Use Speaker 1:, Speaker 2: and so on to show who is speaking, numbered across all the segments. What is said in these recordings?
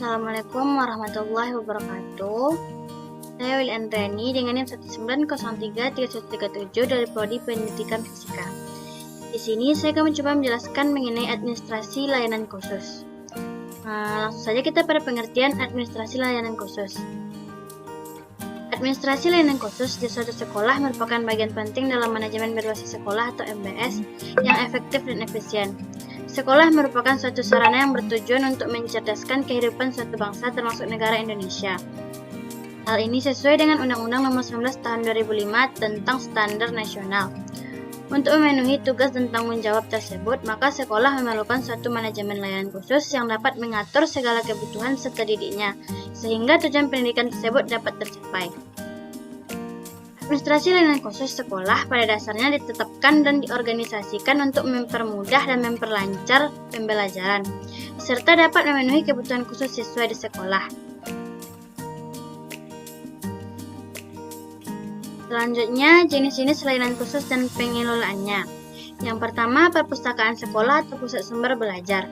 Speaker 1: Assalamualaikum warahmatullahi wabarakatuh. Saya Wil Andrani dengan NIM 190333137 dari Prodi Pendidikan Fisika. Di sini saya akan mencoba menjelaskan mengenai administrasi layanan khusus. Langsung saja kita pada pengertian administrasi layanan khusus. Administrasi layanan khusus di suatu sekolah merupakan bagian penting dalam manajemen berbasis sekolah atau MBS yang efektif dan efisien. Sekolah merupakan suatu sarana yang bertujuan untuk mencerdaskan kehidupan suatu bangsa termasuk negara Indonesia. Hal ini sesuai dengan Undang-Undang Nomor 19 Tahun 2005 tentang Standar Nasional. Untuk memenuhi tugas dan tanggung jawab tersebut, maka sekolah memerlukan suatu manajemen layanan khusus yang dapat mengatur segala kebutuhan serta didiknya, sehingga tujuan pendidikan tersebut dapat tercapai. Administrasi layanan khusus sekolah pada dasarnya ditetapkan dan diorganisasikan untuk mempermudah dan memperlancar pembelajaran, serta dapat memenuhi kebutuhan khusus siswa di sekolah. Selanjutnya, jenis-jenis layanan khusus dan pengelolaannya. Yang pertama, perpustakaan sekolah atau pusat sumber belajar.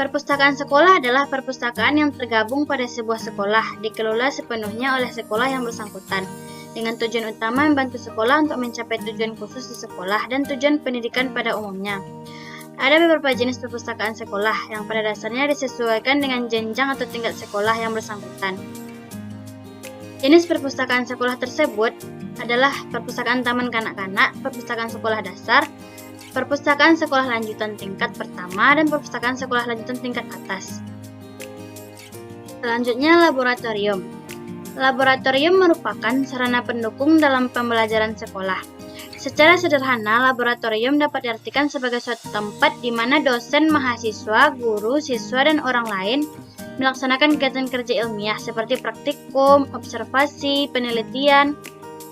Speaker 1: Perpustakaan sekolah adalah perpustakaan yang tergabung pada sebuah sekolah, dikelola sepenuhnya oleh sekolah yang bersangkutan, dengan tujuan utama membantu sekolah untuk mencapai tujuan khusus di sekolah dan tujuan pendidikan pada umumnya. Ada beberapa jenis perpustakaan sekolah yang pada dasarnya disesuaikan dengan jenjang atau tingkat sekolah yang bersangkutan. Jenis perpustakaan sekolah tersebut adalah perpustakaan taman kanak-kanak, perpustakaan sekolah dasar, perpustakaan sekolah lanjutan tingkat pertama, dan perpustakaan sekolah lanjutan tingkat atas. Selanjutnya, laboratorium. Laboratorium merupakan sarana pendukung dalam pembelajaran sekolah. Secara sederhana, laboratorium dapat diartikan sebagai suatu tempat di mana dosen, mahasiswa, guru, siswa, dan orang lain melaksanakan kegiatan kerja ilmiah seperti praktikum, observasi, penelitian,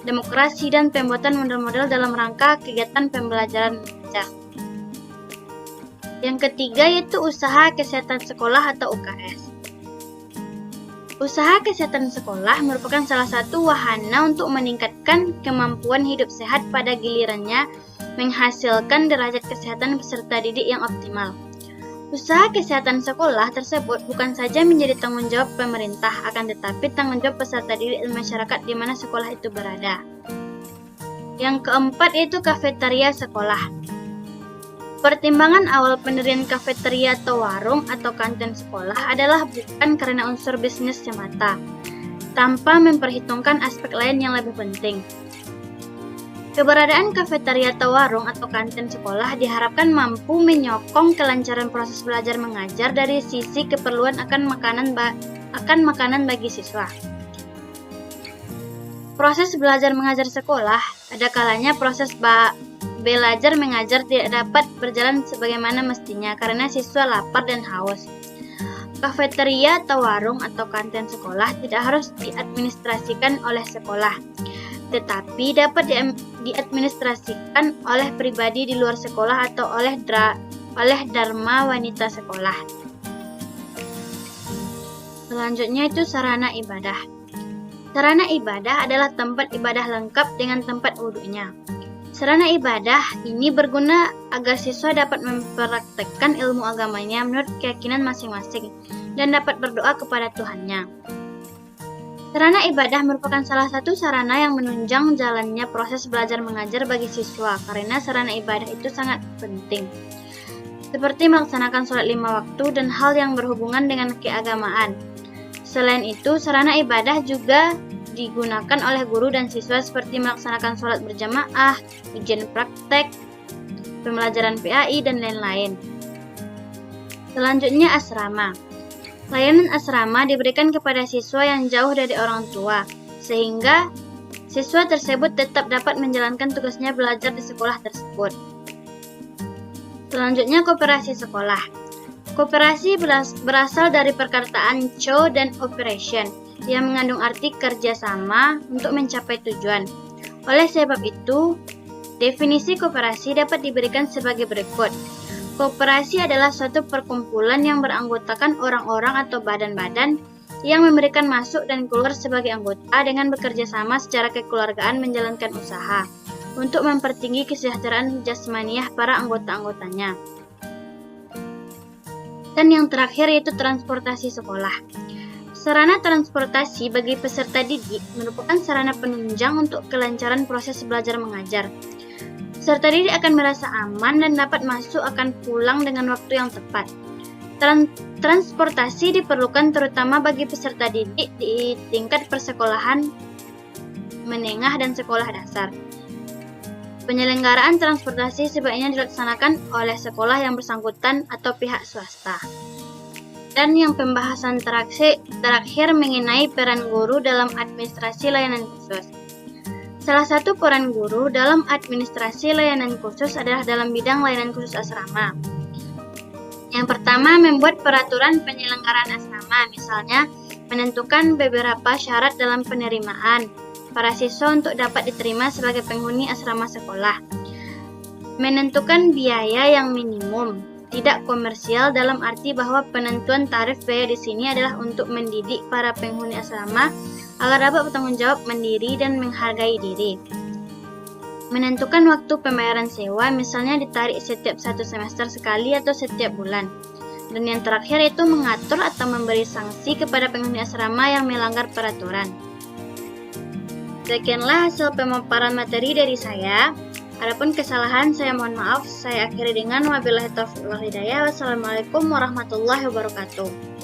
Speaker 1: demokrasi, dan pembuatan model-model dalam rangka kegiatan pembelajaran mengajar. Yang ketiga yaitu usaha kesehatan sekolah atau UKS. Usaha kesehatan sekolah merupakan salah satu wahana untuk meningkatkan kemampuan hidup sehat pada gilirannya menghasilkan derajat kesehatan peserta didik yang optimal. Usaha kesehatan sekolah tersebut bukan saja menjadi tanggung jawab pemerintah, akan tetapi tanggung jawab peserta didik dan masyarakat di mana sekolah itu berada. Yang keempat yaitu kafetaria sekolah. Pertimbangan awal pendirian kafeteria atau warung atau kantin sekolah adalah bukan karena unsur bisnis semata, tanpa memperhitungkan aspek lain yang lebih penting. Keberadaan kafeteria atau warung atau kantin sekolah diharapkan mampu menyokong kelancaran proses belajar mengajar dari sisi keperluan akan makanan bagi siswa. Proses belajar mengajar sekolah, ada kalanya proses belajar mengajar tidak dapat berjalan sebagaimana mestinya karena siswa lapar dan haus. Kafeteria atau warung atau kantin sekolah tidak harus diadministrasikan oleh sekolah, tetapi dapat diadministrasikan oleh pribadi di luar sekolah atau oleh dharma wanita sekolah. Selanjutnya itu sarana ibadah. Sarana ibadah adalah tempat ibadah lengkap dengan tempat wudhunya. Sarana ibadah ini berguna agar siswa dapat mempraktekkan ilmu agamanya menurut keyakinan masing-masing dan dapat berdoa kepada Tuhannya. Sarana ibadah merupakan salah satu sarana yang menunjang jalannya proses belajar mengajar bagi siswa karena sarana ibadah itu sangat penting, seperti melaksanakan sholat 5 waktu dan hal yang berhubungan dengan keagamaan. Selain itu, sarana ibadah juga digunakan oleh guru dan siswa seperti melaksanakan sholat berjamaah, ujian praktek, pembelajaran PAI, dan lain-lain. Selanjutnya asrama. Layanan asrama diberikan kepada siswa yang jauh dari orang tua, sehingga siswa tersebut tetap dapat menjalankan tugasnya belajar di sekolah tersebut. Selanjutnya koperasi sekolah. Koperasi berasal dari perkataan co dan operation, yang mengandung arti kerjasama untuk mencapai tujuan. Oleh sebab itu, definisi koperasi dapat diberikan sebagai berikut. Koperasi adalah suatu perkumpulan yang beranggotakan orang-orang atau badan-badan yang memberikan masuk dan keluar sebagai anggota dengan bekerja sama secara kekeluargaan menjalankan usaha untuk mempertinggi kesejahteraan jasmaniah para anggota-anggotanya. Dan yang terakhir yaitu transportasi sekolah. Sarana transportasi bagi peserta didik merupakan sarana penunjang untuk kelancaran proses belajar mengajar. Peserta didik akan merasa aman dan dapat masuk akan pulang dengan waktu yang tepat. Transportasi diperlukan terutama bagi peserta didik di tingkat persekolahan menengah dan sekolah dasar. Penyelenggaraan transportasi sebaiknya dilaksanakan oleh sekolah yang bersangkutan atau pihak swasta. Dan yang pembahasan terakhir mengenai peran guru dalam administrasi layanan khusus. Salah satu peran guru dalam administrasi layanan khusus adalah dalam bidang layanan khusus asrama. Yang pertama, membuat peraturan penyelenggaraan asrama, misalnya menentukan beberapa syarat dalam penerimaan para siswa untuk dapat diterima sebagai penghuni asrama sekolah. Menentukan biaya yang minimum, tidak komersial dalam arti bahwa penentuan tarif biaya di sini adalah untuk mendidik para penghuni asrama agar dapat bertanggung jawab mandiri dan menghargai diri. Menentukan waktu pembayaran sewa, misalnya ditarik setiap 1 semester sekali atau setiap bulan. Dan yang terakhir itu mengatur atau memberi sanksi kepada penghuni asrama yang melanggar peraturan. Sekianlah hasil pemaparan materi dari saya. Adapun kesalahan saya mohon maaf. Saya akhiri dengan wabillahi taufiq wal hidayah. Wassalamualaikum warahmatullahi wabarakatuh.